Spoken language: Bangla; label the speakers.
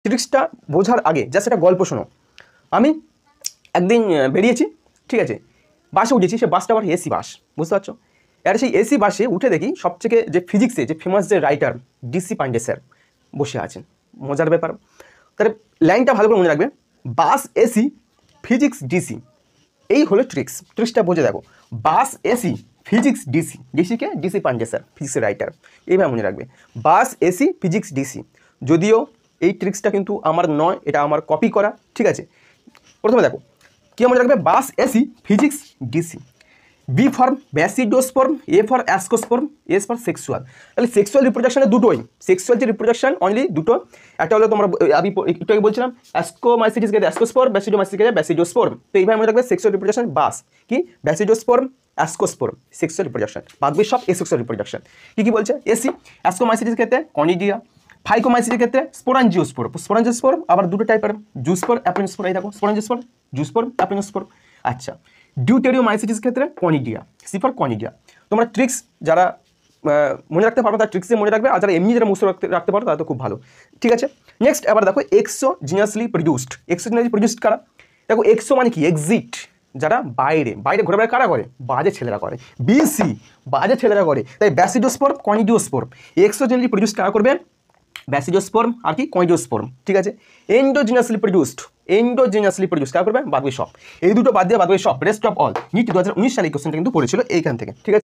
Speaker 1: ট্রিক্সটা বোঝার আগে জাস্ট একটা গল্প শোনো। আমি একদিন বেরিয়েছি, ঠিক আছে, বাসে উঠেছি, সে বাসটা আবার এসি বাস, বুঝতে পারছো। আর সেই এসি বাসে উঠে দেখি সবথেকে যে ফিজিক্সে যে ফেমাস যে রাইটার ডিসি পান্ডে স্যার বসে আছেন। মজার ব্যাপার, তাহলে লাইনটা ভালো করে মনে রাখবে, বাস এসি ফিজিক্স ডিসি, এই হলো ট্রিক্সটা বুঝে দেখো। বাস এসি ফিজিক্স ডিসি, ডিসিকে ডিসি পান্ডে স্যার ফিজিক্সের রাইটার, এইভাবে মনে রাখবে, বাস এসি ফিজিক্স ডিসি। যদিও এই ট্রিক্সটা কিন্তু আমার নয়, এটা আমার কপি করা, ঠিক আছে। প্রথমে দেখো কী মনে রাখবে, bus AC physics DC, B for basidiospore, A for ascospore, S for sexual. তাহলে সেক্সুয়াল রিপ্রোডাকশনে দুটোই, সেক্সুয়াল যে রিপ্রোডাকশন অনলি দুটো, একটা হলো তোমরা আমি একটু আগে বলছিলাম অ্যাস্কোমাইসিটিস গেলে অ্যাস্কোস্পর্ম, ব্যাসিডোমাইসিটিস গেলে ব্যাসিডোস্পর্ম। তো এইভাবে মনে রাখবে সেক্সুয়াল রিপ্রোডাকশন বাস কি ব্যাসিডোস্পর্ম অ্যাস্কোস্পর্ম সেক্সুয়াল রিপ্রোডাকশন, বাকি সব এসেক্সুয়াল রিপ্রোডাকশন। কী বলছে, এসি অ্যাস্কোমাইসিটিস ক্ষেত্রে কনিডিয়া, ফাইকোমাইসিটিস ক্ষেত্রে স্পোরাঞ্জিওস্পোর, স্পোরাঞ্জিওস্পোর আবার দুটো টাইপের, জুস্পোর অ্যাপেনোস্পোর, এই দেখো স্পোরাঞ্জিওস্পোর জুস্পোর অ্যাপেনোস্পোর। আচ্ছা, ডিউটেরিওমাইসিটিস ক্ষেত্রে কনিডিয়া, সি ফর কনিডিয়া। তোমরা ট্রিক্স যারা মনে রাখতে পারো তার ট্রিক্সে মনে রাখবে, আর যারা এমনি যারা মুখস্থ রাখতে পারো তারা তো খুব ভালো, ঠিক আছে। নেক্সট এবার দেখো এক্সোজিনাসলি প্রডিউসড, এক্সোজিনাসলি প্রডিউসড কারা, দেখো এক্সো মানে কি এক্সিট, যারা বাইরে ঘোরাফেরা কারা করে, বাজে ছেলেরা করে, বিসি বাজে ছেলেরা করে, তাই ব্যাসিডোস্পোর্ম কনিডিওস্পোর্ম। এক্সোজেনালি প্রডিউসড কারা করবে, ব্যাসিডোস্পোর্ম আর কি কনিডিওস্পোর্ম, ঠিক আছে। এন্ডোজিনাসলি প্রডিউসড কারা করবে, বাদবাকি সব, এই দুটো বাদ দিয়ে বাদবাকি সব রেস্ট অফ অল। নিট 2019 সালে এই কোশ্চেনটা কিন্তু পড়েছিল এইখান থেকে, ঠিক আছে।